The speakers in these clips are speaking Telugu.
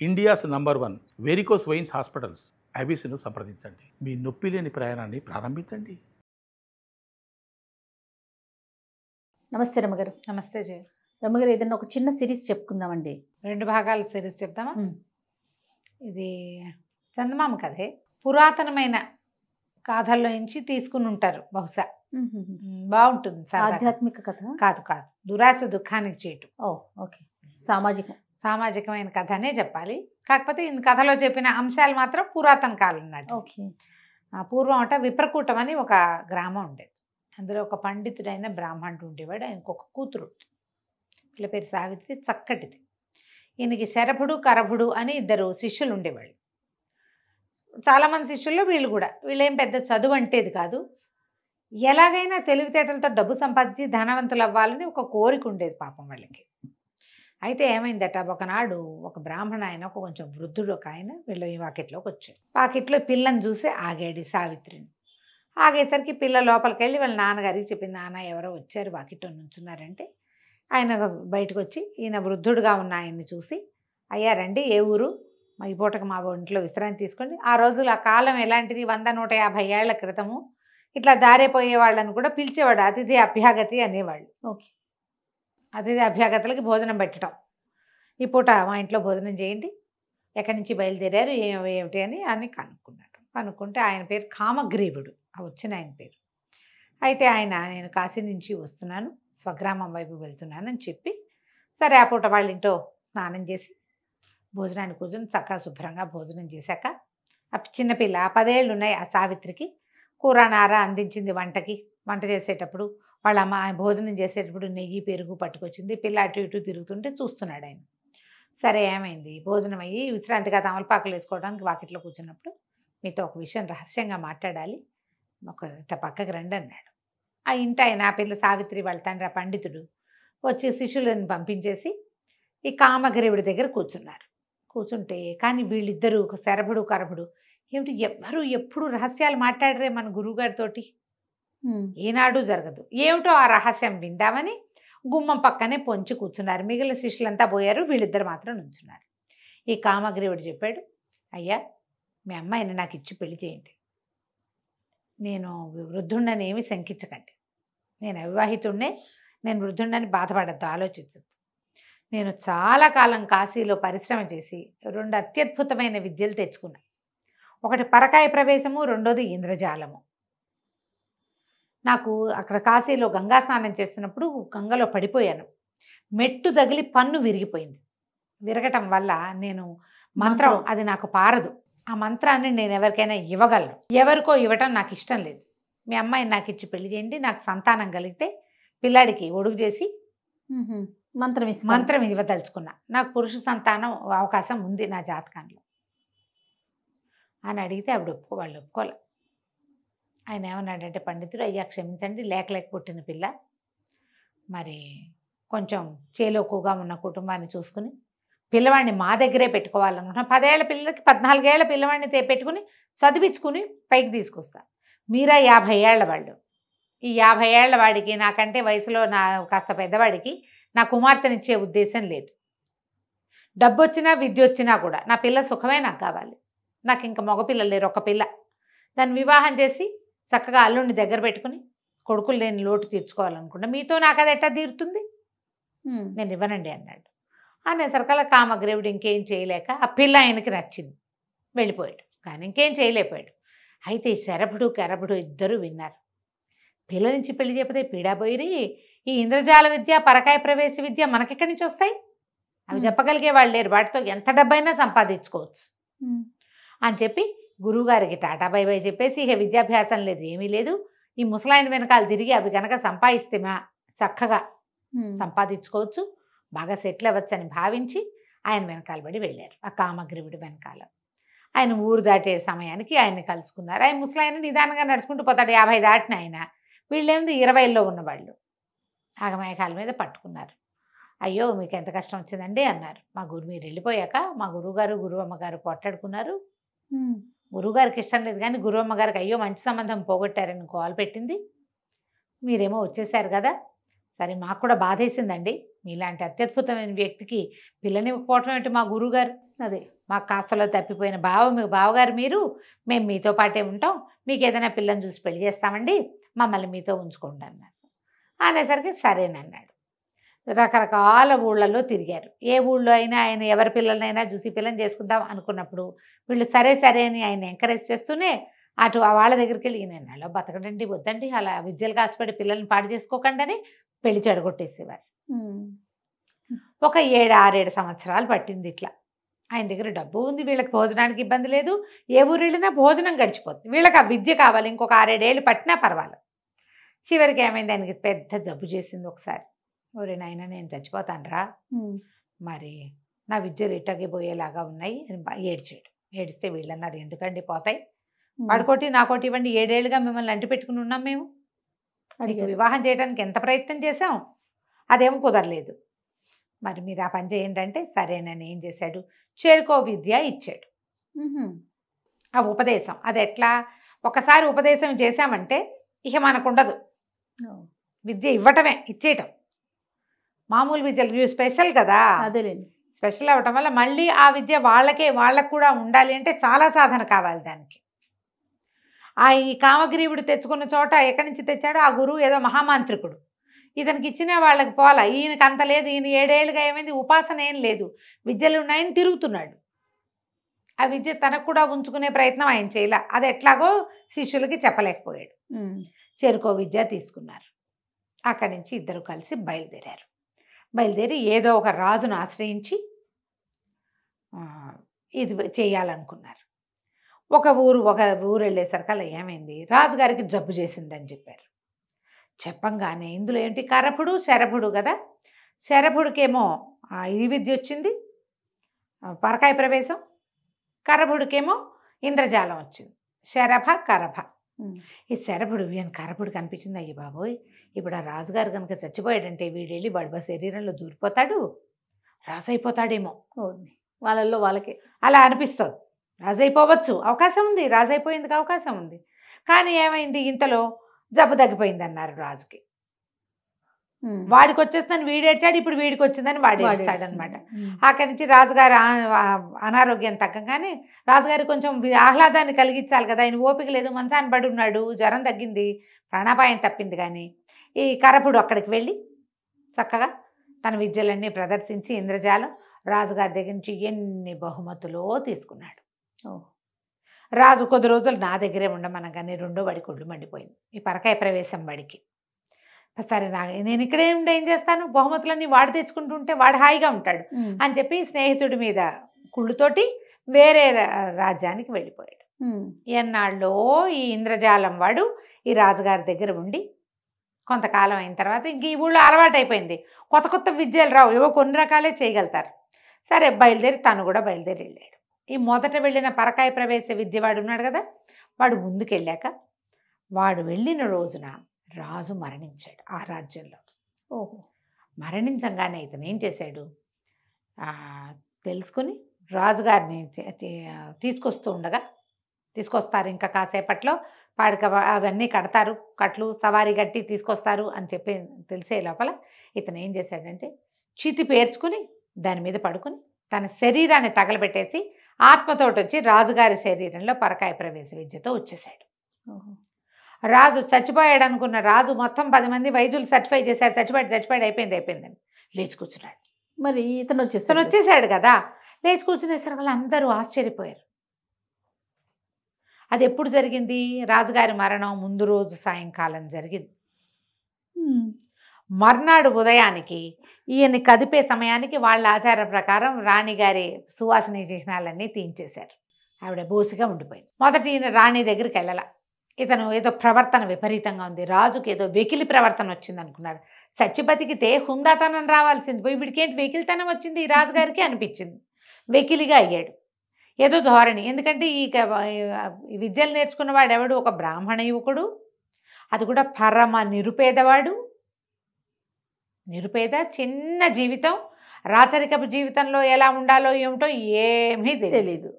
India's number 1 varicose veins hospitals ఐబీసీను సంప్రదించండి. మీ నొప్పి లేని ప్రయాణాన్ని ప్రారంభించండి. నమస్తే రమ్మగారు. నమస్తే జయ. రమ్మగారు, ఏదైనా ఒక చిన్న సిరీస్ చెప్పుకుందామండి. 2 భాగాల సిరీస్ చెప్తామా? ఇది చందమామ కథే. పురాతనమైన గాథల్లో నుంచి తీసుకుని ఉంటారు బహుశా. బాగుంటుంది. ఆధ్యాత్మిక కథ కాదు కాదు, దురాశ దుఃఖానికి చేయటం. ఓకే. సామాజికమైన కథ అనే చెప్పాలి. కాకపోతే ఈ కథలో చెప్పిన అంశాలు మాత్రం పురాతన కాలం నాటి. ఓకే. పూర్వం అంట విప్రకూటం అని ఒక గ్రామం ఉండేది. అందులో ఒక పండితుడైన బ్రాహ్మణుడు ఉండేవాడు. ఆయనకు ఒక కూతురు, వీళ్ళ పేరు సావిత్రి, చక్కటిది. ఈయనకి శరభుడు కరభుడు అని 2 శిష్యులు ఉండేవాళ్ళు. చాలామంది శిష్యుల్లో వీళ్ళేం పెద్ద చదువు అంటేది కాదు. ఎలాగైనా తెలివితేటలతో డబ్బు సంపాదించి ధనవంతులు అవ్వాలని ఒక కోరిక ఉండేది పాపం వాళ్ళకి. అయితే ఏమైందట, ఒకనాడు ఒక బ్రాహ్మణ ఆయన, ఒక కొంచెం వృద్ధుడు ఒక ఆయన వీళ్ళ వాకిట్లోకి వచ్చాడు. వాకిట్లో పిల్లని చూసి ఆగాడు సావిత్రిని. ఆగేసరికి పిల్ల లోపలికి వెళ్ళి వాళ్ళ నాన్నగారికి చెప్పింది, నాన్న ఎవరో వచ్చారు వాకిట్లో నుంచున్నారంటే, ఆయన బయటకు వచ్చి ఈయన వృద్ధుడుగా ఉన్న ఆయన్ని చూసి, అయ్యా రండి, ఏ ఊరు, ఈ పూటకు మా ఇంట్లో విశ్రాంతి తీసుకోండి. ఆ రోజులు ఆ కాలం ఎలాంటిది, 100-150 ఏళ్ల క్రితము ఇట్లా దారిపోయే వాళ్ళని కూడా పిలిచేవాడు, అతిథి అభ్యాగతి అనేవాళ్ళు. ఓకే. అతిథి అభ్యాగతులకి భోజనం పెట్టడం. ఈ పూట మా ఇంట్లో భోజనం చేయండి, ఎక్కడి నుంచి బయలుదేరారు, ఏమిటి అని కనుక్కున్నాడు. కనుక్కుంటే ఆయన పేరు కామగ్రీవుడు, వచ్చిన ఆయన పేరు. అయితే ఆయన, నేను కాశీ నుంచి వస్తున్నాను, స్వగ్రామం వైపు వెళ్తున్నాను అని చెప్పి, సరే ఆ పూట వాళ్ళ ఇంట్లో స్నానం చేసి భోజనాన్ని కూర్చొని చక్కగా శుభ్రంగా భోజనం చేశాక, ఆ చిన్నపిల్ల 10 ఏళ్ళు ఉన్నాయి ఆ సావిత్రికి, కూర నార అందించింది వంట చేసేటప్పుడు. వాళ్ళ అమ్మ భోజనం చేసేటప్పుడు నెయ్యి పెరుగు పట్టుకొచ్చింది. పిల్ల అటు ఇటు తిరుగుతుంటే చూస్తున్నాడు ఆయన. సరే ఏమైంది, భోజనం అయ్యి విశ్రాంతిగా తమలపాకులు వేసుకోవడానికి వాకిట్లో కూర్చున్నప్పుడు, మీతో ఒక విషయం రహస్యంగా మాట్లాడాలి, ఒక పక్కకి రండి అన్నాడు. ఆ ఇంటి ఆయన, ఆ పిల్ల సావిత్రి వాళ్ళ తండ్రి, ఆ పండితుడు వచ్చి శిష్యులను పంపించేసి ఈ కామగ్రీవుడి దగ్గర కూర్చుంటే, కానీ వీళ్ళిద్దరూ శరభుడు కరభుడు ఏమిటి, ఎవ్వరూ ఎప్పుడు రహస్యాలు మాట్లాడరే మన గురువుగారితోటి, ఏనాడు జరగదు. ఏమిటో ఆ రహస్యం విందామని గుమ్మం పక్కనే పొంచి కూర్చున్నారు. మిగిలిన శిష్యులంతా పోయారు, వీళ్ళిద్దరు మాత్రం నుంచున్నారు. ఈ కామగ్రీవుడు చెప్పాడు, అయ్యా మీ అమ్మాయిని నాకు ఇచ్చి పెళ్లి చేయండి, నేను వృద్ధుండని ఏమి శంకించకండి, నేను అవివాహితుడినే, నేను వృద్ధుండని బాధపడద్దు, ఆలోచించద్దు. నేను చాలా కాలం కాశీలో పరిశ్రమ చేసి 2 అత్యద్భుతమైన విద్యలు తెచ్చుకున్నా. ఒకటి పరకాయ ప్రవేశము, రెండోది ఇంద్రజాలము. నాకు అక్కడ కాశీలో గంగా స్నానం చేస్తున్నప్పుడు గంగలో పడిపోయాను, మెట్టు తగిలి పన్ను విరిగిపోయింది. విరగటం వల్ల నేను మంత్రం అది నాకు పారదు, ఆ మంత్రాన్ని నేను ఎవరికైనా ఇవ్వగలను, ఎవరికో ఇవ్వటం నాకు ఇష్టం లేదు. మీ అమ్మాయిని నాకు ఇచ్చి పెళ్లి చేయండి, నాకు సంతానం కలిగితే పిల్లాడికి ఒడుగు చేసి మంత్రం ఇవ్వదలుచుకున్నా, నాకు పురుష సంతానం అవకాశం ఉంది నా జాతకంలో అని అడిగితే వాళ్ళు ఒప్పుకోలే. ఆయన ఏమన్నాడంటే, పండితుడు, అయ్యా క్షమించండి, లేక పుట్టిన పిల్ల, మరి కొంచెం చేలోకుగా ఉన్న కుటుంబాన్ని చూసుకుని పిల్లవాడిని మా దగ్గరే పెట్టుకోవాలనుకుంటున్నా. 10 ఏళ్ల పిల్లలకి 14 ఏళ్ల పిల్లవాడిని పెట్టుకుని చదివించుకుని పైకి తీసుకొస్తా. మీరా 50 ఏళ్ల వాళ్ళు, ఈ 50 ఏళ్ల వాడికి, నాకంటే వయసులో కాస్త పెద్దవాడికి నా కుమార్తెనిచ్చే ఉద్దేశం లేదు. డబ్బు వచ్చినా విద్య వచ్చినా కూడా నా పిల్ల సుఖమే నాకు కావాలి. నాకు ఇంకా మగపిల్లలు లేరు, ఒక పిల్ల. దాన్ని వివాహం చేసి చక్కగా అల్లుడిని దగ్గర పెట్టుకుని కొడుకులు లేని లోటు తీర్చుకోవాలనుకుంటా. మీతో నాకు అది ఎట్టా తీరుతుంది, నేను ఇవ్వనండి అన్నాడు. అనేసరికల్లా కామగ్రీవుడు ఇంకేం చేయలేక, ఆ పిల్ల ఆయనకి నచ్చింది, వెళ్ళిపోయాడు. కానీ ఇంకేం చేయలేకపోయాడు. అయితే శరభుడు కరభుడు ఇద్దరు విన్నారు, పిల్ల నుంచి పెళ్లి చెప్పితే పీడాబోయిరి, ఈ ఇంద్రజాల విద్య పరకాయ ప్రవేశ విద్య మనకెక్కడి నుంచి వస్తాయి, అవి చెప్పగలిగే వాళ్ళు లేరు, వాటితో ఎంత డబ్బైనా సంపాదించుకోవచ్చు అని చెప్పి గురువుగారికి టాటా బై బై చెప్పేసి, ఇక విద్యాభ్యాసం లేదు, ఏమీ లేదు, ఈ ముసలాయన వెనకాల తిరిగి అవి కనుక సంపాదిస్తే చక్కగా సంపాదించుకోవచ్చు, బాగా సెటిల్ అవ్వచ్చు అని భావించి ఆయన వెనకాల పడి వెళ్ళారు. ఆ కామగ్రీవుడి వెనకాల ఆయన ఊరు దాటే సమయానికి ఆయన్ని కలుసుకున్నారు. ఆయన ముసలాయన నిదానంగా నడుచుకుంటూ పోతాడు, 50 దాటిన ఆయన. వీళ్ళేమిది 20లో ఉన్నవాళ్ళు. ఆగమేఘాల మీద పట్టుకున్నారు. అయ్యో మీకు ఎంత కష్టం వచ్చిందండి అన్నారు. మీరు వెళ్ళిపోయాక మా గురువుగారు గురువమ్మగారు పోట్లాడుకున్నారు, గురువుగారికి ఇష్టం లేదు కానీ గురువమ్మగారికి అయ్యో మంచి సంబంధం పోగొట్టారని కాల్ పెట్టింది, మీరేమో వచ్చేసారు కదా, సరే మాకు కూడా బాధేసిందండి, మీలాంటి అత్యద్భుతమైన వ్యక్తికి పిల్లనివ్వకపోవటం ఏంటి మా గురువుగారు, అదే మా కాస్తలో తప్పిపోయిన బావగారు మీరు, మేము మీతో పాటే ఉంటాం, మీకు ఏదైనా పిల్లని చూసి పెళ్లి చేస్తామండి, మమ్మల్ని మీతో ఉంచుకోండి అన్నాడు. అనేసరికి సరేనన్నాడు. రకరకాల ఊళ్ళల్లో తిరిగారు. ఏ ఊళ్ళో అయినా ఆయన ఎవరి పిల్లలనైనా చూసి పిల్లని చేసుకుందాం అనుకున్నప్పుడు వీళ్ళు సరే సరే అని ఆయన ఎంకరేజ్ చేస్తూనే అటు వాళ్ళ దగ్గరికి వెళ్ళి నేను అలా బతకడండి వద్దండి, అలా విద్యలు కాసిపడి పిల్లల్ని పాడు చేసుకోకండి అని పెళ్లి చెడగొట్టేసేవారు. ఒక 7-6 సంవత్సరాలు పట్టింది ఇట్లా. ఆయన దగ్గర డబ్బు ఉంది, వీళ్ళకి భోజనానికి ఇబ్బంది లేదు, ఏ ఊరు వెళ్ళినా భోజనం గడిచిపోతుంది, వీళ్ళకి ఆ విద్య కావాలి, ఇంకొక 6-7 ఏళ్ళు పట్టినా పర్వాలేదు. చివరికి ఏమైంది, ఆయనకి పెద్ద జబ్బు చేసింది ఒకసారి. ఒరే నాయన నేను చచ్చిపోతానురా, మరి నా విద్యలు ఇట్టకి పోయేలాగా ఉన్నాయి అని ఏడ్చాడు. ఏడిస్తే వీళ్ళన్నారు ఎందుకండి పోతాయి, వాడుకోటి నాకోటి ఇవ్వండి, 7 ఏళ్ళుగా మిమ్మల్ని అంటి పెట్టుకుని ఉన్నాం మేము, అడిగి వివాహం చేయడానికి ఎంత ప్రయత్నం చేశాం, అదేమో కుదరలేదు, మరి మీరు ఆ పని చేయండి అంటే సరేనని ఏం చేశాడు, చేరుకో విద్య ఇచ్చాడు. ఆ ఉపదేశం అది ఎట్లా, ఒకసారి ఉపదేశం చేశామంటే ఇక మనకు ఉండదు, విద్య ఇవ్వటమే ఇచ్చేయటం. మామూలు విద్యలు స్పెషల్ కదా, అదేలేండి, స్పెషల్ అవ్వటం వల్ల మళ్ళీ ఆ విద్య వాళ్ళకు కూడా ఉండాలి అంటే చాలా సాధన కావాలి దానికి. ఈ కామగ్రీవుడు తెచ్చుకున్న చోట ఎక్కడి నుంచి తెచ్చాడో ఆ గురువు ఏదో మహామాంత్రికుడు, ఇతనికి ఇచ్చిన వాళ్ళకి పోలా, ఈయనకి అంత లేదు, ఈయన 7 ఏళ్ళుగా ఏమైంది ఉపాసన ఏం లేదు, విద్యలు ఉన్నాయని తిరుగుతున్నాడు. ఆ విద్య తనకు కూడా ఉంచుకునే ప్రయత్నం ఆయన చేయలే, అది ఎట్లాగో శిష్యులకి చెప్పలేకపోయాడు. చేరుకో విద్య తీసుకున్నారు. అక్కడి నుంచి ఇద్దరు కలిసి బయలుదేరి ఏదో ఒక రాజును ఆశ్రయించి ఇది చేయాలనుకున్నారు. ఒక ఊరు వెళ్ళేసరికల్లా ఏమైంది, రాజుగారికి జబ్బు చేసిందని చెప్పారు. చెప్పంగానే ఇందులో ఏంటి కరపుడు శరభుడు కదా, శరభుడికేమో ఈ విద్య వచ్చింది పరకాయ ప్రవేశం, కరభుడికేమో ఇంద్రజాలం వచ్చింది, శరభ కరభ. ఈ శరభుడు ఈయన కరభుడు కనిపించింది, అయ్యి బాబోయ్ ఇప్పుడు ఆ రాజుగారు కనుక చచ్చిపోయాడంటే వీడెళ్ళి బడబ శరీరంలో దూరిపోతాడు, రాజు అయిపోతాడేమో, వాళ్ళల్లో వాళ్ళకే అలా అనిపిస్తుంది. రాజు అయిపోవచ్చు, అవకాశం ఉంది, రాజు అయిపోయేందుకు అవకాశం ఉంది. కానీ ఏమైంది, ఇంతలో జబ్బు తగ్గిపోయింది అన్నారు రాజుకి. వాడికి వచ్చేస్తుందని వీడేడ్చాడు, ఇప్పుడు వీడికి వచ్చిందని వాడు ఏడుస్తాడనమాట. అక్కడి నుంచి రాజుగారు అనారోగ్యం తగ్గగానే రాజుగారి కొంచెం ఆహ్లాదాన్ని కలిగించాలి కదా, ఆయన ఓపిక లేదు, మంచాన్ని పడి ఉన్నాడు, జ్వరం తగ్గింది, ప్రాణాపాయం తప్పింది. కానీ ఈ కరపుడు అక్కడికి వెళ్ళి చక్కగా తన విద్యలన్నీ ప్రదర్శించి ఇంద్రజాలం రాజుగారి దగ్గర నుంచి ఎన్ని బహుమతులో తీసుకున్నాడు. రాజు కొద్ది రోజులు నా దగ్గరే ఉండమనగానే 2వ బడి కొళ్ళు మండిపోయింది, ఈ పరకాయ ప్రవేశం బడికి. సరే నేను ఇక్కడే ఉండి ఏం చేస్తాను, బహుమతులన్నీ వాడు తెచ్చుకుంటుంటే వాడు హాయిగా ఉంటాడు అని చెప్పి స్నేహితుడి మీద కుళ్ళుతోటి వేరే రాజ్యానికి వెళ్ళిపోయాడు. ఎన్నాళ్ళో ఈ ఇంద్రజాలం వాడు ఈ రాజుగారి దగ్గర ఉండి కొంతకాలం అయిన తర్వాత ఇంక ఈ ఊళ్ళో అలవాటు అయిపోయింది, కొత్త విద్యలు రావు, ఏవో కొన్ని రకాలే చేయగలుగుతారు. సరే తను కూడా బయలుదేరి వెళ్ళాడు. ఈ మొదట వెళ్ళిన పరకాయ ప్రవేశ విద్య వాడు ఉన్నాడు కదా, వాడు ముందుకెళ్ళాక వాడు వెళ్ళిన రోజున రాజు మరణించాడు ఆ రాజ్యంలో. మరణించంగానే ఇతను ఏం చేశాడు, తెలుసుకుని రాజుగారిని తీసుకొస్తారు ఇంకా కాసేపట్లో, పాడిక అవన్నీ కడతారు, కట్లు సవారీ కట్టి తీసుకొస్తారు అని చెప్పి తెలిసే లోపల ఇతను ఏం చేశాడంటే చితి పేర్చుకుని దాని మీద పడుకుని తన శరీరాన్ని తగలబెట్టేసి ఆత్మతోటి వచ్చి రాజుగారి శరీరంలో పరకాయ ప్రవేశ విద్యతో వచ్చేసాడు. రాజు చచ్చిపోయాడు అనుకున్న రాజు మొత్తం 10 మంది వైద్యులు సర్టిఫై చేశారు, చచ్చిపోయాడు అయిపోయిందని లేచి కూర్చున్నాడు. మరి ఇతను వచ్చేసాడు కదా, లేచి కూర్చునేసరికి వాళ్ళు అందరూ ఆశ్చర్యపోయారు. అది ఎప్పుడు జరిగింది, రాజుగారి మరణం ముందు రోజు సాయంకాలం జరిగింది. మర్నాడు ఉదయానికి ఈయన్ని కదిపే సమయానికి వాళ్ళ ఆచార ప్రకారం రాణిగారి సువాసన చిహ్నాలన్నీ తీయించేశారు. ఆవిడ బోసిగా ఉండిపోయింది. మొదటి ఈయన రాణి దగ్గరికి వెళ్ళాల, ఇతను ఏదో ప్రవర్తన విపరీతంగా ఉంది, రాజుకి ఏదో వెకిలి ప్రవర్తన వచ్చింది అనుకున్నాడు. చచ్చి బతికితే హుందాతనం రావాల్సింది పోయి వీడికేంటి వెకిలితనం వచ్చింది ఈ రాజుగారికి అనిపించింది. వెకిలిగా అయ్యాడు, ఏదో ధోరణి. ఎందుకంటే ఈ విద్యలు నేర్చుకున్నవాడు ఎవడు, ఒక బ్రాహ్మణ యువకుడు, అది కూడా పరమ నిరుపేదవాడు, చిన్న జీవితం, రాచరికపు జీవితంలో ఎలా ఉండాలో ఏమిటో ఏమీ తెలియదు,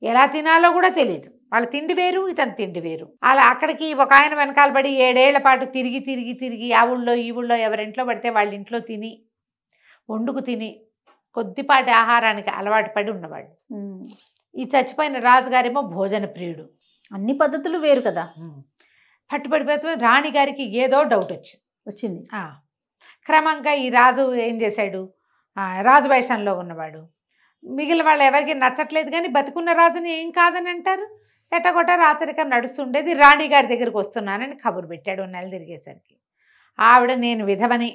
ఎలా తినాలో కూడా తెలియదు. వాళ్ళ తిండి వేరు, ఇతను తిండి వేరు. అలా అక్కడికి ఒక ఆయన వెనకాల పడి 7 ఏళ్ల పాటు తిరిగి ఆ ఊళ్ళో ఈ ఊళ్ళో ఎవరింట్లో పడితే వాళ్ళ ఇంట్లో తిని వండుకు తిని కొద్దిపాటి ఆహారానికి అలవాటు పడి ఉన్నవాడు. ఉమ్. ఈ చచ్చిపోయిన రాజుగారేమో భోజన ప్రియుడు. అన్ని పద్ధతులు వేరు కదా. పట్టుబడిపోతే రాణిగారికి ఏదో డౌట్ వచ్చింది. క్రమంగా ఈ రాజు ఏం చేశాడు, రాజు వేషంలో ఉన్నవాడు. మిగిలిన వాళ్ళు ఎవరికి నచ్చట్లేదు కానీ బతికున్న రాజుని ఏం కాదని అంటారు. ఎట్టగొట్ట రాచరికం నడుస్తుండేది. రాణిగారి దగ్గరికి వస్తున్నానని కబురు పెట్టాడు. నెల తిరిగేసరికి ఆవిడ నేను విధవని,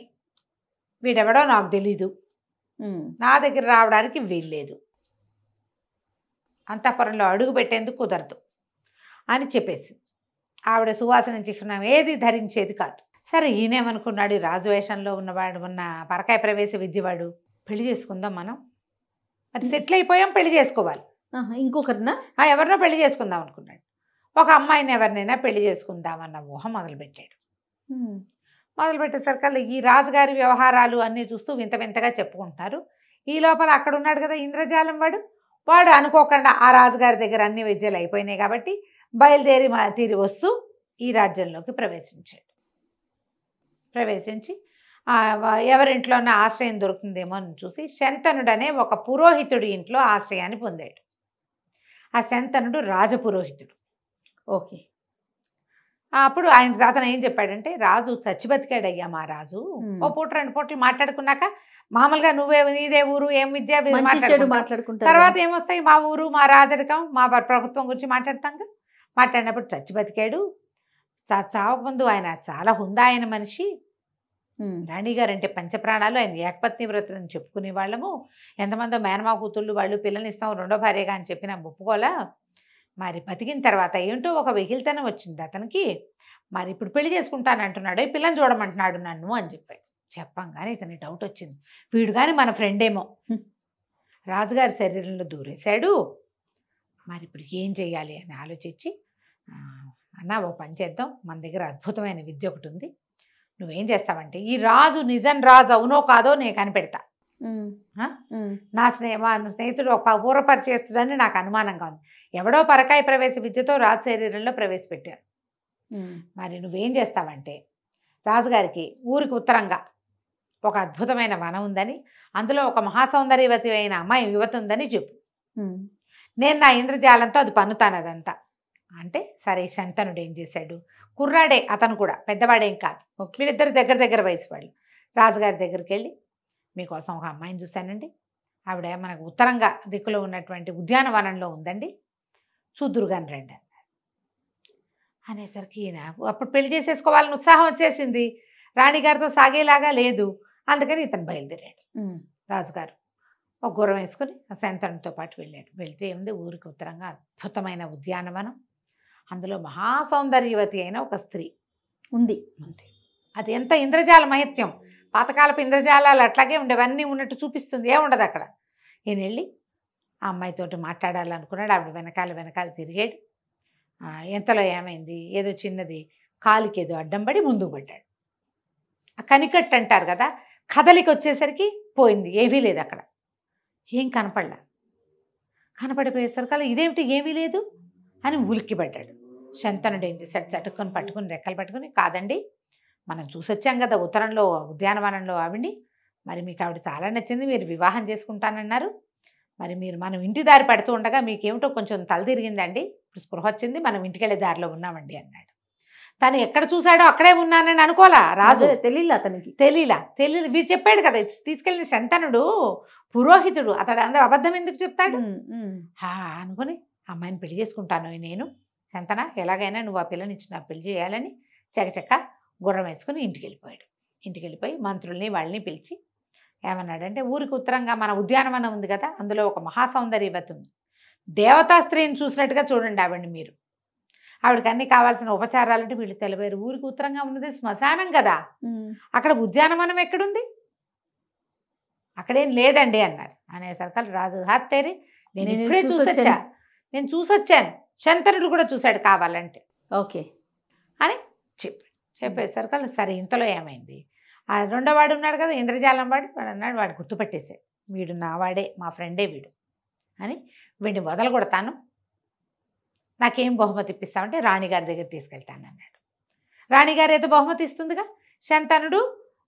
వీడెవడో నాకు తెలీదు, నా దగ్గర రావడానికి వీల్లేదు, అంతఃపురంలో అడుగు పెట్టేందుకు కుదరదు అని చెప్పేసి ఆవిడ సువాసన చిహ్నం ఏది ధరించేది కాదు. సరే ఈయనేమనుకున్నాడు, ఈ రాజువేషంలో ఉన్నవాడు, ఉన్న పరకాయ ప్రవేశ విద్యవాడు, పెళ్లి చేసుకుందాం మనం, అది సెటిల్ అయిపోయాం, పెళ్లి చేసుకోవాలి, ఇంకొకరినా ఎవరినో పెళ్లి చేసుకుందాం అనుకున్నాడు. ఒక అమ్మాయిని ఎవరినైనా పెళ్లి చేసుకుందామన్న ఊహ మొదలుపెట్టాడు. మొదలుపెట్టేసరికి ఈ రాజుగారి వ్యవహారాలు అన్నీ చూస్తూ వింత వింతగా చెప్పుకుంటున్నారు. ఈ లోపల అక్కడ ఉన్నాడు కదా ఇంద్రజాలం వాడు అనుకోకుండా ఆ రాజుగారి దగ్గర అన్ని విద్యలు అయిపోయినాయి కాబట్టి తీరి వస్తూ ఈ రాజ్యంలోకి ప్రవేశించి ఎవరింట్లోనే ఆశ్రయం దొరుకుతుందేమో అని చూసి శంతనుడనే ఒక పురోహితుడి ఇంట్లో ఆశ్రయాన్ని పొందాడు. ఆ శంతనుడు రాజపురోహితుడు. ఓకే. అప్పుడు అతను ఏం చెప్పాడంటే, రాజు చచ్చి బతికాడయ్యా మా రాజు. ఓ పూట 2 పూటలు మాట్లాడుకున్నాక మామూలుగా నీదే ఊరు, ఏం విద్య మాట్లాడుకుంటా, తర్వాత ఏమొస్తాయి, మా ఊరు, మా రాజరికం, మా ప్రభుత్వం గురించి మాట్లాడతాం. మాట్లాడినప్పుడు చచ్చి బతికాడు. చావకముందు ఆయన చాలా హుందా అయిన మనిషి. రాణిగారు అంటే పంచప్రాణాలు, ఆయన ఏకపత్ని వ్రతులని చెప్పుకునే వాళ్ళము. ఎంతమందో మేనమా కూతుళ్ళు వాళ్ళు పిల్లల్ని ఇస్తాం 2వ భార్యగా అని చెప్పిన ఒప్పుకోలా. మరి బతికిన తర్వాత ఏంటో ఒక వెకిలితనం వచ్చింది అతనికి. మరి ఇప్పుడు పెళ్లి చేసుకుంటానంటున్నాడు, పిల్లని చూడమంటున్నాడు నన్ను అని చెప్పాడు. చెప్పంగానే ఇతనికి డౌట్ వచ్చింది, వీడు కానీ మన ఫ్రెండేమో. రాజుగారి శరీరంలో దూరేశాడు. మరి ఇప్పుడు ఏం చెయ్యాలి అని ఆలోచించి, అన్న ఓ పని చేద్దాం, మన దగ్గర అద్భుతమైన విద్య ఒకటి ఉంది, నువ్వేం చేస్తావంటే ఈ రాజు నిజం రాజు అవునో కాదో నేను కనిపెడతా. మా స్నేహితుడు ఒక పూర్వపరిచేస్తుడని నాకు అనుమానంగా ఉంది. ఎవడో పరకాయ ప్రవేశ విద్యతో రాజు శరీరంలో ప్రవేశపెట్టారు. మరి నువ్వేం చేస్తావంటే రాజుగారికి ఊరికి ఉత్తరంగా ఒక అద్భుతమైన వనం ఉందని, అందులో ఒక మహాసౌందర్యవతి అయిన అమ్మాయి యువతి ఉందని చెప్పు, నేను నా ఇంద్రజాలంతో అది పన్నుతాను అదంతా అంటే. సరే శంతనుడు ఏం చేశాడు, కుర్రాడే అతను కూడా, పెద్దవాడేం కాదు, వీళ్ళిద్దరు దగ్గర వయసు వాళ్ళు. రాజుగారి దగ్గరికి వెళ్ళి, మీకోసం ఒక అమ్మాయిని చూశానండి, ఆవిడ మనకు ఉత్తరంగా దిక్కులో ఉన్నటువంటి ఉద్యానవనంలో ఉందండి, చూద్దురుగాని రండి అన్నారు. అనేసరికి ఈయన అప్పుడు పెళ్లి చేసేసుకోవాలని ఉత్సాహం వచ్చేసింది, రాణిగారితో సాగేలాగా లేదు. అందుకని ఇతను బయలుదేరాడు. రాజుగారు ఒక గుర్రం వేసుకుని శంతనుడితో పాటు వెళ్ళాడు. వెళ్తే ఏముంది, ఊరికి ఉత్తరంగా అద్భుతమైన ఉద్యానవనం, అందులో మహాసౌందర్యవతి అయిన ఒక స్త్రీ ఉంది. అది ఎంత ఇంద్రజాల మహత్యం, పాతకాలపు ఇంద్రజాలాలు అట్లాగే ఉండేవన్నీ ఉన్నట్టు చూపిస్తుంది, ఏముండదు అక్కడ. ఈయన వెళ్ళి ఆ అమ్మాయితోటి మాట్లాడాలనుకున్నాడు. ఆవిడ వెనకాల తిరిగాడు. ఎంతలో ఏమైంది, ఏదో చిన్నది కాలికి ఏదో అడ్డం పడి ముందుకు పడ్డాడు. ఆ కనికట్టు అంటారు కదా, కదలికి వచ్చేసరికి పోయింది, ఏమీ లేదు అక్కడ, ఏం కనపడిపోయేసరికి ఇదేమిటి ఏమీ లేదు అని ఉలిక్కిపడ్డాడు. శంతనుడు ఏం చేశాడు, చటుకొని పట్టుకుని రెక్కలు పట్టుకుని, కాదండి మనం చూసొచ్చాం కదా ఉత్తరంలో ఉద్యానవనంలో ఆవిడ్ని, మరి మీకు ఆవిడ చాలా నచ్చింది, మీరు వివాహం చేసుకుంటానన్నారు, మరి మనం ఇంటి దారి పడుతూ ఉండగా మీకేమిటో కొంచెం తల తిరిగిందండి, ఇప్పుడు స్పృహ వచ్చింది, మనం ఇంటికి వెళ్ళే దారిలో ఉన్నామండి అన్నాడు. తను ఎక్కడ చూశాడో అక్కడే ఉన్నానని అనుకోలా రాజు. తెలియలా వీరు చెప్పాడు కదా, తీసుకెళ్ళిన శంతనుడు పురోహితుడు, అతడు అందరూ అబద్ధం ఎందుకు చెప్తాడు అనుకుని, అమ్మాయిని పెళ్లి చేసుకుంటాను నేను, శంతన ఎలాగైనా నువ్వు ఆ పిల్లని ఇచ్చి నాకు పెళ్లి చేయాలని చకచక్క గుర్రం వేసుకుని ఇంటికి వెళ్ళిపోయి మంత్రుల్ని వాళ్ళని పిలిచి ఏమన్నాడంటే, ఊరికి ఉత్తరంగా మన ఉద్యానవనం ఉంది కదా, అందులో ఒక మహాసౌందర్యవతి ఉంది, దేవతా స్త్రీని చూసినట్టుగా చూడండి ఆవిడ్ని మీరు, ఆవిడకి అన్ని కావాల్సిన ఉపచారాలంటే వీళ్ళు తెలిపారు. ఊరికి ఉత్తరంగా ఉన్నది శ్మశానం కదా, అక్కడ ఉద్యానవనం ఎక్కడుంది, అక్కడేం లేదండి అన్నారు. అనేసరికి రాజు హత్తేరి, నేను ఇప్పుడే చూసొచ్చాను, శంతనుడు కూడా చూశాడు కావాలంటే ఓకే అని చెప్పేసరికి సరే ఇంతలో ఏమైంది, ఆ 2వ వాడు ఉన్నాడు కదా ఇంద్రజాలం వాడు అన్నాడు, వాడు గుర్తుపట్టేశాడు, వీడు నా వాడే, మా ఫ్రెండే వీడు అని, వీడిని వదలగొడతాను, నాకేం బహుమతి ఇప్పిస్తామంటే రాణిగారి దగ్గర తీసుకెళ్తాను అన్నాడు. రాణిగారు ఏదో బహుమతి ఇస్తుందిగా, శంతనుడు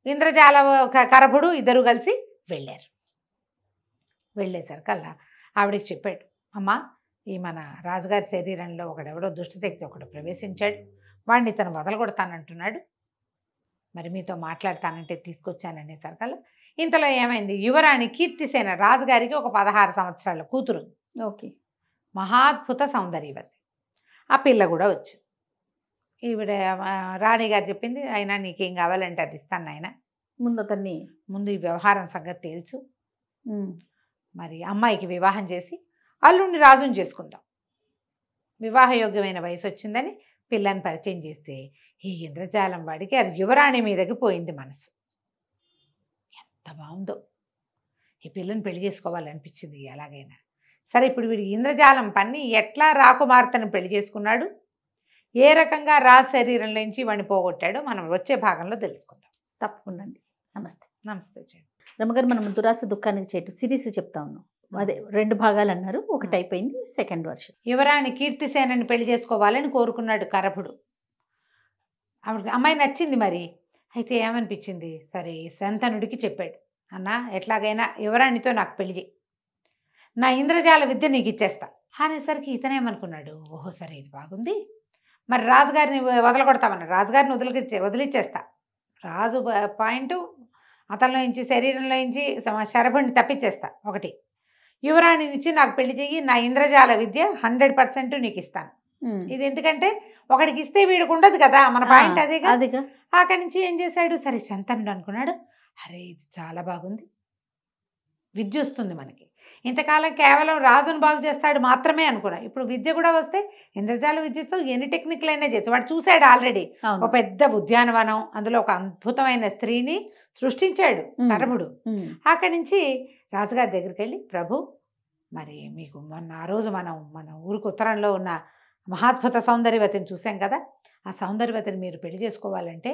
ఇంద్రజాల కరభుడు ఇద్దరు కలిసి వెళ్ళారు. వెళ్ళేసరికల్లా ఆవిడకి చెప్పాడు, అమ్మా ఈ మన రాజుగారి శరీరంలో ఒకడెవడో దుష్టశక్తి ఒకడు ప్రవేశించాడు, వాడిని తను వదలగొడతానంటున్నాడు, మరి మీతో మాట్లాడతానంటే తీసుకొచ్చాననేసరికల్లా ఇంతలో ఏమైంది, యువరాణి కీర్తిసేన రాజుగారికి ఒక 16 సంవత్సరాల కూతురు, ఓకే. మహాద్భుత సౌందర్యవతి. ఆ పిల్ల కూడా వచ్చింది. ఈవిడ రాణిగారు చెప్పింది, అయినా నీకేం కావాలంటే అది ఇస్తాను ఆయన, ముందు అతన్ని ముందు ఈ వ్యవహారం సంగతి తేల్చు, మరి అమ్మాయికి వివాహం చేసి అల్లుడిని రాజుని చేసుకుందాం, వివాహయోగ్యమైన వయసు వచ్చిందని పిల్లని పరిచయం చేస్తే ఈ ఇంద్రజాలం వాడికి అది యువరాణి మీదకి పోయింది మనసు. ఎంత బాగుందో, ఈ పిల్లని పెళ్లి చేసుకోవాలనిపించింది ఎలాగైనా సరే. ఇప్పుడు వీడి ఇంద్రజాలం పన్ని ఎట్లా రాకుమార్తెను పెళ్లి చేసుకున్నాడు, ఏ రకంగా రాజు శరీరంలోంచి వాడిని పోగొట్టాడో మనం వచ్చే భాగంలో తెలుసుకుందాం. తప్పకుండా అండి. నమస్తే. నమస్తే. రమగారు, మనం దురాశ దుఃఖానికి చేటు సిరీస్ చెప్తా ఉన్నాం. అదే 2 భాగాలు అన్నారు, ఒకటి అయిపోయింది, సెకండ్ వర్షన్. యువరాణి కీర్తిసేనని పెళ్లి చేసుకోవాలని కోరుకున్నాడు కరభుడు. ఆవిడకి అమ్మాయి నచ్చింది. మరి అయితే ఏమనిపించింది, సరే శంతనుడికి చెప్పాడు, అన్న ఎట్లాగైనా యువరాణితో నాకు పెళ్లి చేయి, నా ఇంద్రజాల విద్య నీకు ఇచ్చేస్తా అనేసరికి ఇతనేమనుకున్నాడు, ఓహో సరే ఇది బాగుంది, మరి రాజుగారిని వదలగొడతామన్నా, రాజుగారిని వదిలిచ్చేస్తా, రాజు పాయింట్ అతనిలో నుంచి శరీరంలో నుంచి శరభుడిని తప్పించేస్తా, ఒకటి యువరాణి నుంచి నాకు పెళ్లి చెయ్యి, నా ఇంద్రజాల విద్య 100% నీకు ఇస్తాను. ఇది ఎందుకంటే ఒకడికి ఇస్తే వీడికి ఉండదు కదా, మన పాయింట్ అదేగా. అక్కడి నుంచి ఏం చేశాడు, సరే శంతనుడు అనుకున్నాడు, అరే ఇది చాలా బాగుంది, విద్య వస్తుంది మనకి, ఇంతకాలం కేవలం రాజును బాగు చేస్తాడు మాత్రమే అనుకున్నా, ఇప్పుడు విద్య కూడా వస్తే ఇంద్రజాల విద్యతో ఎన్ని టెక్నిక్లు అయినా చేసి వాడు చూశాడు ఆల్రెడీ. ఒక పెద్ద ఉద్యానవనం, అందులో ఒక అద్భుతమైన స్త్రీని సృష్టించాడు కరభుడు. అక్కడి నుంచి రాజుగారి దగ్గరికి వెళ్ళి, ప్రభు మరి మీకు మొన్న ఆ రోజు మన ఊరికి ఉత్తరంలో ఉన్న మహాద్భుత సౌందర్యవతిని చూసాం కదా, ఆ సౌందర్యవతిని మీరు పెళ్లి చేసుకోవాలంటే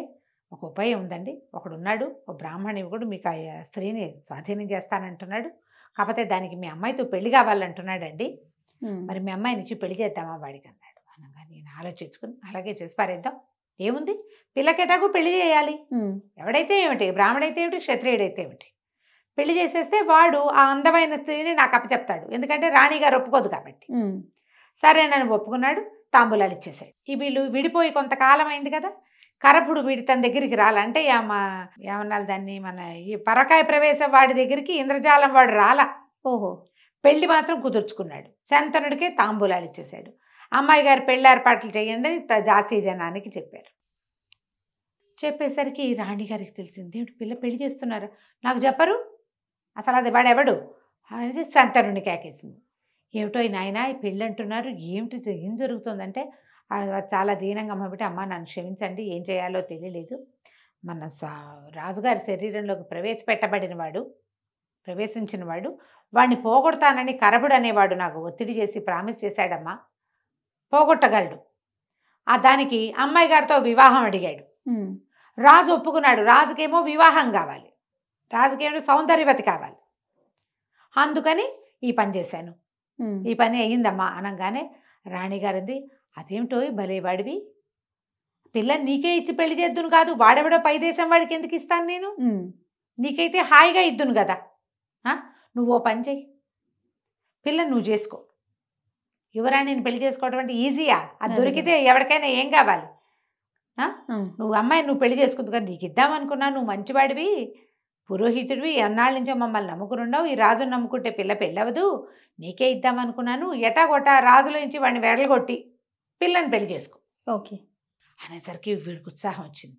ఒక ఉపాయం ఉందండి, ఒకడున్నాడు, ఒక బ్రాహ్మణ యువకుడు మీకు ఆ స్త్రీని స్వాధీనం చేస్తానంటున్నాడు, కాకపోతే దానికి మీ అమ్మాయితో పెళ్లి కావాలంటున్నాడండి, మరి మీ అమ్మాయిని ఇచ్చి పెళ్లి చేద్దామా వాడికి అన్నాడు. అనగా నేను ఆలోచించుకుని అలాగే చేసి పారేద్దాం, ఏముంది పిల్లకెటాకు పెళ్లి చేయాలి, ఎవడైతే ఏమిటి, బ్రాహ్మడైతే ఏమిటి, క్షత్రియుడైతే ఏమిటి, పెళ్లి చేసేస్తే వాడు ఆ అందమైన స్త్రీని నాకు అప్పచెప్తాడు, ఎందుకంటే రాణిగారు ఒప్పుకోదు కాబట్టి. సరేనని ఒప్పుకున్నాడు, తాంబూలాలు ఇచ్చేసాడు. ఈ వీళ్ళు విడిపోయి కొంతకాలం అయింది కదా, కరపుడు వీడి తన దగ్గరికి రాలంటే ఏమన్నాలి దాన్ని, మన ఈ పరకాయ ప్రవేశం వాడి దగ్గరికి ఇంద్రజాలం వాడు రాలా. ఓహో, పెళ్లి మాత్రం కుదుర్చుకున్నాడు, శంతనుడికే తాంబూలాలు ఇచ్చేసాడు. అమ్మాయి గారు పెళ్లి ఏర్పాట్లు చేయండి జాతీయ జనానికి చెప్పారు. చెప్పేసరికి రాణిగారికి తెలిసింది, ఏమిటి పిల్ల పెళ్లి చేస్తున్నారు, నాకు చెప్పరు, అసలు అది వాడెవడు అనేది శంతనుడిని కేకేసింది. ఏమిటో నాయన ఈ పెళ్ళి అంటున్నారు, ఏమిటి ఏం జరుగుతుందంటే చాలా దీనంగా అమ్మబట్టి, అమ్మ నన్ను క్షమించండి, ఏం చేయాలో తెలియలేదు, మన రాజుగారి శరీరంలోకి ప్రవేశించిన వాడు వాడిని పోగొడతానని కరభుడు అనేవాడు నాకు ఒత్తిడి చేసి ప్రామిస్ చేశాడమ్మా, పోగొట్టగలడు. దానికి అమ్మాయి గారితో వివాహం అడిగాడు, రాజు ఒప్పుకున్నాడు, రాజుకేమో వివాహం కావాలి, రాజుకేమో సౌందర్యవతి కావాలి, అందుకని ఈ పని చేశాను, ఈ పని అయ్యిందమ్మా అనగానే రాణిగారిది, అదేమిటో భలేవాడివి, పిల్లని నీకే ఇచ్చి పెళ్లి చేద్దును కాదు, వాడెవడో పై దేశం వాడికి ఎందుకు ఇస్తాను నేను, నీకైతే హాయిగా ఇద్దును కదా, నువ్వు ఓ పని చెయ్యి, పిల్లని నువ్వు చేసుకో, యువరాణిని పెళ్లి చేసుకోవడం అంటే ఈజీయా, అది దొరికితే ఎవరికైనా ఏం కావాలి, నువ్వు అమ్మాయి నువ్వు పెళ్లి చేసుకుంది కదా, నీకు ఇద్దామనుకున్నా, నువ్వు మంచివాడివి, పురోహితుడివి, ఎన్నాళ్ళ నుంచో మమ్మల్ని నమ్ముకున్నావు, ఈ రాజును నమ్ముకుంటే పిల్ల పెళ్ళవదు, నీకే ఇద్దామనుకున్నాను, ఎటాగొట్ట రాజుల నుంచి వాడిని వెడలగొట్టి పిల్లని పెళ్లి చేసుకో. ఓకే అనేసరికి వీడికి ఉత్సాహం వచ్చింది.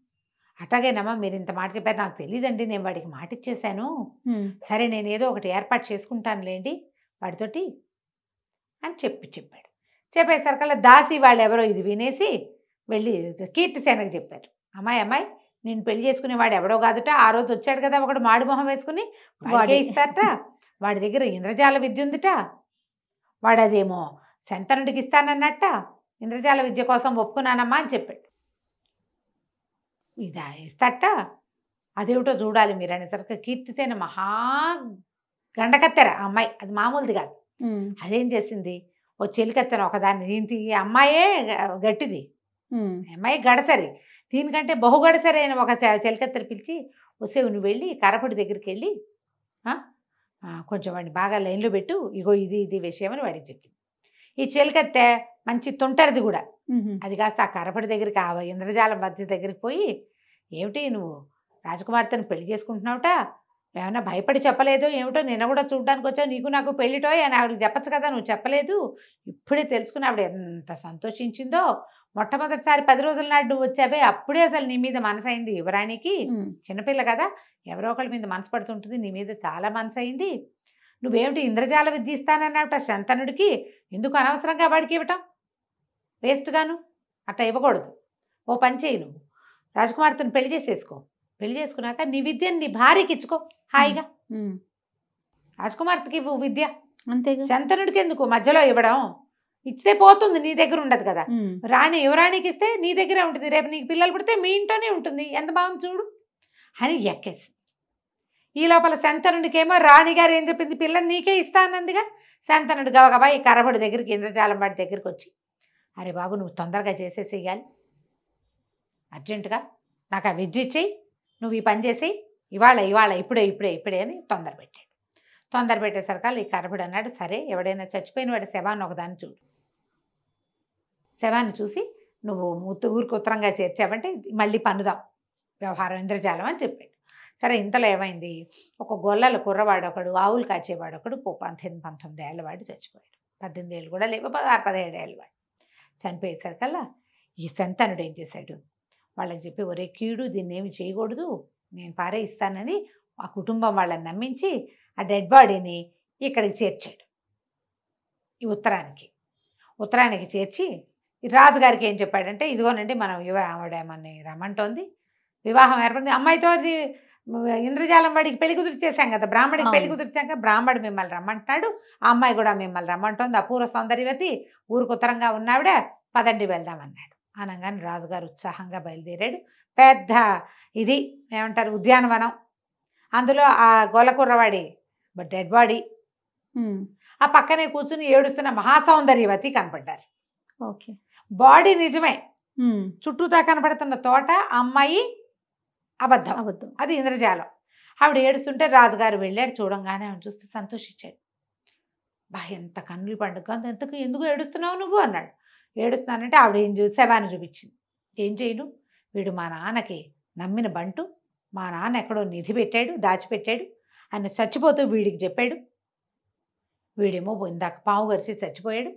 అట్లాగేనమ్మా మీరు ఇంత మాట చెప్పారు, నాకు తెలియదండి, నేను వాడికి మాట ఇచ్చేసాను, సరే నేను ఏదో ఒకటి ఏర్పాటు చేసుకుంటానులేండి వాడితోటి అని చెప్పాడు. చెప్పేసరికల్లా దాసి వాళ్ళు ఎవరో ఇది వినేసి వెళ్ళి కీర్తిసేనకి చెప్పారు, అమ్మాయి నేను పెళ్లి చేసుకునే వాడు ఎవడో కాదుట, ఆ రోజు వచ్చాడు కదా ఒకడు మాడి మొహం వేసుకుని, వాడే ఇస్తారట, వాడి దగ్గర ఇంద్రజాల విద్య ఉందిట, వాడు అదేమో శంతనుడికి ఇస్తానన్నట్ట, ఇంద్రజాల విద్య కోసం ఒప్పుకున్నానమ్మా అని చెప్పాడు. ఇదా ఇస్తాట, అదేమిటో చూడాలి మీరు అనేసరికి కీర్తిసేన మహా గండకత్తెర అమ్మాయి, అది మామూలుది కాదు. అదేం చేసింది, ఓ చెలికత్తెన ఒకదాన్ని, దీనికి అమ్మాయే గట్టిది, అమ్మాయి గడసరి, దీనికంటే బహుగడసరి అయిన ఒక చెలికత్తెర పిలిచి, వస్తే నువ్వు వెళ్ళి కరపుడి దగ్గరికి వెళ్ళి కొంచెం వాడిని బాగా లైన్లో పెట్టు, ఇగో ఇది ఇది విషయం అని వాడికి చెప్పింది. ఈ చిలకత్తె మంచి తుంటరిది కూడా. అది కాస్త ఆ కరపడి దగ్గరికి, ఆ ఇంద్రజాలం మధ్య దగ్గరికి పోయి, ఏమిటి నువ్వు రాజకుమార్తెను పెళ్లి చేసుకుంటున్నావుట, ఏమన్నా భయపడి చెప్పలేదో ఏమిటో, నిన్న కూడా చూడ్డానికి వచ్చావు, నీకు నాకు పెళ్ళిటోయ్ అని ఆవిడకి చెప్పచ్చు కదా, నువ్వు చెప్పలేదు. ఇప్పుడే తెలుసుకుని ఆవిడ ఎంత సంతోషించిందో. మొట్టమొదటిసారి 10 రోజుల నాడు నువ్వు వచ్చావే, అప్పుడే అసలు నీ మీద మనసైంది యువరాణికి. చిన్నపిల్ల కదా, ఎవరో ఒకళ్ళ మీద మనసు పడుతుంటుంది, నీ మీద చాలా మనసైంది. నువ్వేమిటి ఇంద్రజాల విద్య ఇస్తానన్నావుట శంతనుడికి, ఎందుకు అనవసరంగా వాడికి ఇవ్వటం, వేస్ట్గాను అట్లా ఇవ్వకూడదు. ఓ పని చేయి, నువ్వు రాజకుమార్తెను పెళ్లి చేసేసుకో, పెళ్లి చేసుకున్నాక నీ విద్యను నీ భార్యకి ఇచ్చుకో హాయిగా. రాజకుమార్తెకి ఇవ్వు విద్య, అంతేగా. శంతనుడికి ఎందుకు మధ్యలో ఇవ్వడం, ఇస్తే పోతుంది, నీ దగ్గర ఉండదు కదా. యువరాణికి ఇస్తే నీ దగ్గరే ఉంటుంది, రేపు నీకు పిల్లలు పుడితే మీ ఇంట్లోనే ఉంటుంది, ఎంత బాగుంది చూడు అని ఎక్కేసి. ఈ లోపల శంతనుడికేమో రాణిగారు ఏం చెప్పింది, పిల్లని నీకే ఇస్తానందిగా. శంతనుడు గబగబా ఈ కరబడి దగ్గరికి, ఇంద్రజాలం వాడి దగ్గరికి వచ్చి, అరే బాబు నువ్వు తొందరగా చేసేసేయాలి, అర్జెంటుగా నాకు ఆ విద్య ఇచ్చేయి, నువ్వు ఈ పని చేసేయి, ఇవాళ ఇప్పుడే అని తొందర పెట్టాడు. తొందర పెట్టేసరికి ఈ కరబడి అన్నాడు, సరే ఎవడైనా చచ్చిపోయిన వాడి శవాన్ని ఒకదాన్ని చూడు, శవాన్ని చూసి నువ్వు ఊరికి ఉత్తరంగా చేర్చావంటే మళ్ళీ పన్నుదాం వ్యవహారం ఇంద్రజాలం అని చెప్పాడు. సరే ఇంతలో ఏమైంది, ఒక గొల్లల కుర్రవాడు ఒకడు, ఆవులు కాచేవాడు ఒకడు 19 ఏళ్ళ వాడు చచ్చిపోయాడు. 18 ఏళ్ళు కూడా లేవు, 16-17 ఏళ్ళ వాడు చనిపోయేసరికల్లా ఈ శంతనుడు ఏం చేశాడు, వాళ్ళకి చెప్పి, ఒరే కీడు దీన్ని ఏమి చేయకూడదు, నేను పారేయిస్తానని ఆ కుటుంబం వాళ్ళని నమ్మించి ఆ డెడ్ బాడీని ఇక్కడికి చేర్చాడు. ఈ ఉత్తరానికి చేర్చి రాజుగారికి ఏం చెప్పాడంటే, ఇదిగోనండి మనం ఆవిడేమని రమ్మంటోంది, వివాహం ఏర్పడింది, అమ్మాయితో ఇంద్రజాలం వాడికి పెళ్లి కుదిర్చేసాం కదా, బ్రాహ్మడికి పెళ్లి కుదిర్చాక బ్రాహ్మడు మిమ్మల్ని రమ్మంటున్నాడు, ఆ అమ్మాయి కూడా మిమ్మల్ని రమ్మంటోంది, అపూర్వ సౌందర్యవతి, ఊరికి ఉత్తరంగా ఉన్నావిడ, పదండి వెళ్దామన్నాడు. అనగానే రాజుగారు ఉత్సాహంగా బయలుదేరాడు. పెద్ద ఇది ఏమంటారు ఉద్యానవనం, అందులో ఆ గోలకుర్రవాడి డెడ్ బాడీ, ఆ పక్కనే కూర్చుని ఏడుస్తున్న మహాసౌందర్యవతి కనపడ్డారు. ఓకే, బాడీ నిజమే, చుట్టూతా కనపడుతున్న తోట అమ్మాయి అబద్ధం, అది ఇంద్రజాలం. ఆవిడ ఏడుస్తుంటే రాజుగారు వెళ్ళాడు, చూడంగానే ఆవిడ చూస్తే సంతోషించాడు. ఎంత కన్నులు పండుగ, ఎందుకు ఏడుస్తున్నావు నువ్వు అన్నాడు. ఏడుస్తున్నానంటే ఆవిడ ఏం శవాన్ని చూపించింది. ఏం చేయను, వీడు మా నాన్నకి నమ్మిన బంటు, మా నాన్న ఎక్కడో నిధి పెట్టాడు, దాచిపెట్టాడు, ఆయన చచ్చిపోతూ వీడికి చెప్పాడు, వీడేమో ఇందాక పాము గరిచి చచ్చిపోయాడు,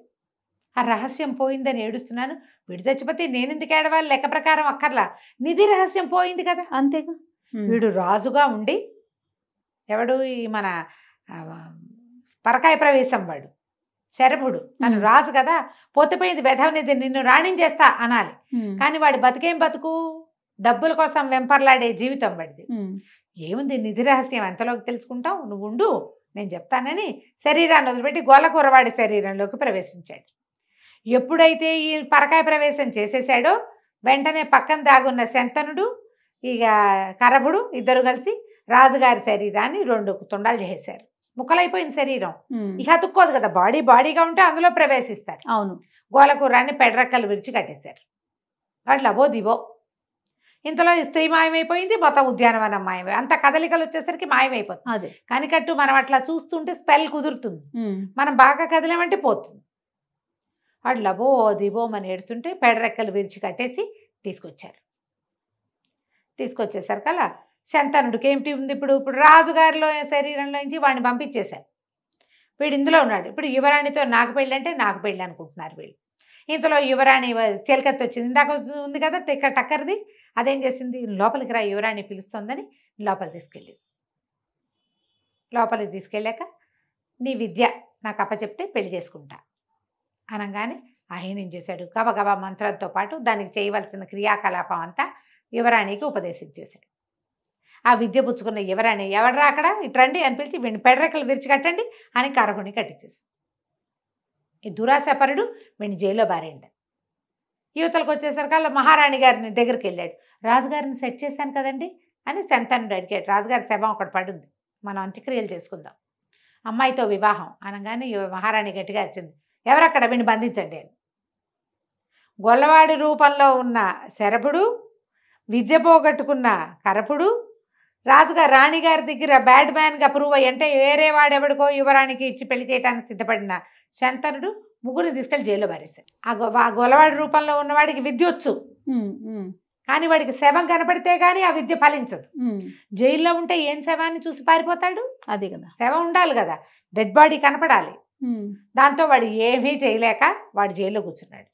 ఆ రహస్యం పోయిందని ఏడుస్తున్నాను, వీడు చచ్చిపోతే నేను ఎందుకు ఏడవాలి, లెక్క ప్రకారం అక్కర్లా, నిధి రహస్యం పోయింది కదా, అంతేగా. వీడు రాజుగా ఉండి, ఎవడు ఈ మన పరకాయ ప్రవేశం వాడు శరభుడు, తను రాజు కదా, పోతేపోయింది వెధవనిది, నిన్ను రాణించేస్తా అనాలి. కానీ వాడి బతికేం బతుకు, డబ్బుల కోసం వెంపర్లాడే జీవితం వాడిది. ఏముంది నిధి రహస్యం ఎంతలోకి తెలుసుకుంటావు, నువ్వు ఉండు నేను చెప్తానని శరీరాన్ని వదిలిపెట్టి గోలకూరవాడి శరీరంలోకి ప్రవేశించాడు. ఎప్పుడైతే ఈ పరకాయ ప్రవేశం చేసేసాడో వెంటనే పక్కన దాగున్న శంతనుడు ఇక కరభుడు ఇద్దరు కలిసి రాజుగారి శరీరాన్ని 2 తుండాలు చేశారు. ముక్కలైపోయిన శరీరం ఇక అతుక్కోదు కదా, బాడీగా ఉంటే అందులో ప్రవేశిస్తారు. అవును, గోలకూరాన్ని పెడరెక్కలు విరిచి కట్టేశారు. అట్లా అబో దివో. ఇంతలో స్త్రీ మాయమైపోయింది, మొత్తం ఉద్యానవనం మాయమై, అంత కదలికలు వచ్చేసరికి మాయమైపోతుంది. అదే కనికట్టు మనం అట్లా చూస్తుంటే స్పెల్ కుదురుతుంది, మనం బాగా కదిలేమంటే పోతుంది. అట్లా బో దివో అని ఏడుస్తుంటే పెడరెక్కలు విరిచి కట్టేసి తీసుకొచ్చేసరికి అలా శంతనుడికి ఏమిటి ఉంది, ఇప్పుడు రాజుగారిలో శరీరంలోంచి వాడిని పంపించేశారు. వీడు ఇందులో ఉన్నాడు. ఇప్పుడు యువరాణితో నాకు పెళ్ళి అంటే నాకు పెళ్ళి అనుకుంటున్నారు వీళ్ళు. ఇంతలో యువరాణి చిలకత్తి వచ్చింది, ఇందాక ఉంది కదా టక్కర్ది, అదేం చేసింది, లోపలికి రా యువరాణి పిలుస్తుందని లోపలికి తీసుకెళ్ళాక నీ విద్య నాకు అప్పచెప్తే పెళ్లి చేసుకుంటా అనగానే ఆయన ఏం చేశాడు, గబగబా మంత్రంతో పాటు దానికి చేయవలసిన క్రియాకలాపం అంతా యువరాణికి ఉపదేశించేశాడు. ఆ విద్య పుచ్చుకున్న యువరాణి, ఎవడరా అక్కడ ఇట్రండి అని పిలిచి వీడిని పెడరెక్కలు విరిచి కట్టండి అని కరగుని కట్టించేసి, ఈ దురాశపరుడు వీడిని జైల్లో బారేండి. యువతలకు వచ్చేసరికి మహారాణి గారిని దగ్గరికి వెళ్ళాడు. రాజుగారిని సెట్ చేశాను కదండి అని శంతనుడు అడిగాడు. రాజుగారి శవం ఒకటి పడుంది, మనం అంత్యక్రియలు చేసుకుందాం, అమ్మాయితో వివాహం అనగానే మహారాణి గట్టిగా వచ్చింది, ఎవరక్కడ వీడిని బంధించండి అని. గొల్లవాడి రూపంలో ఉన్న శరభుడు, విద్య పోగొట్టుకున్న కరపుడు, రాజుగారు రాణిగారి దగ్గర బ్యాడ్ మ్యాన్గా ప్రూవ్ అయ్యి, అంటే వేరే వాడెవడికో యువరానికి ఇచ్చి పెళ్లి చేయడానికి సిద్ధపడిన శంతనుడు ముగ్గురిని తీసుకెళ్లి జైల్లో పారేశాడు. ఆ గొలవాడి రూపంలో ఉన్నవాడికి విద్య వచ్చు, కానీ వాడికి శవం కనపడితే కానీ ఆ విద్య ఫలించదు. జైల్లో ఉంటే ఏం శవాన్ని చూసి పారిపోతాడు? అదే కదా, శవం ఉండాలి కదా, డెడ్ బాడీ కనపడాలి. దాంతో వాడు ఏమీ చేయలేక వాడు జైల్లో కూర్చున్నాడు.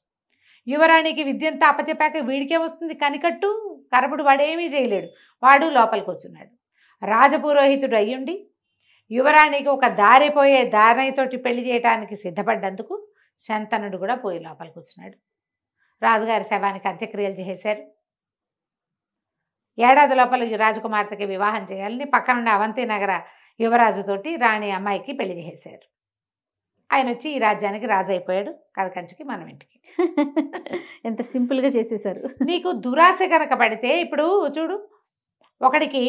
యువరాణికి విద్యంతా అప్పచెప్పాక వీడికే వస్తుంది కనికట్టు, కరపుడు వాడేమీ చేయలేడు, వాడు లోపలికి కూర్చున్నాడు. రాజపురోహితుడు అయ్యుండి యువరాణికి ఒక దారిపోయే దానయ్యతోటి పెళ్లి చేయడానికి సిద్ధపడ్డందుకు శంతనుడు కూడా పోయి లోపలికి కూర్చున్నాడు. రాజుగారి శవానికి అంత్యక్రియలు చేశారు. ఏడాది లోపల రాజకుమార్తెకి వివాహం చేయాలని పక్కనున్న అవంతి నగర యువరాజుతోటి రాణి అమ్మాయికి పెళ్లి చేశారు. ఆయన వచ్చి ఈ రాజ్యానికి రాజు అయిపోయాడు. కథ కంచికి మనం ఇంటికి. ఎంత సింపుల్గా చేసేసారు. నీకు దురాశ కనుక పడితే, ఇప్పుడు చూడు, ఒకడికి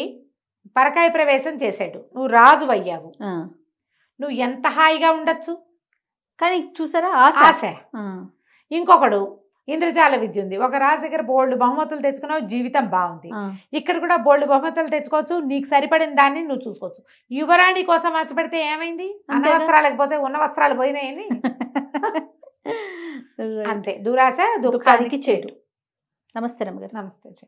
పరకాయ ప్రవేశం చేశాడు, నువ్వు రాజు అయ్యావు, నువ్వు ఎంత హాయిగా ఉండొచ్చు. కానీ చూసారా ఆశ. ఇంకొకడు ఇంద్రజాల విద్య ఉంది, ఒక రాజు దగ్గర బోల్డ్ బహుమతులు తెచ్చుకున్నావు, జీవితం బాగుంది. ఇక్కడ కూడా బోల్డ్ బహుమతులు తెచ్చుకోవచ్చు, నీకు సరిపడిన దాన్ని నువ్వు చూసుకోవచ్చు. యువరాణి కోసం ఆశపడితే ఏమైంది? అన్న వస్త్రాలకు పోతే ఉన్న వస్త్రాలు పోయినాయని. అంతే, దురాశ దుఃఖానికి చేటు. నమస్తే రమ్మగారు. నమస్తే.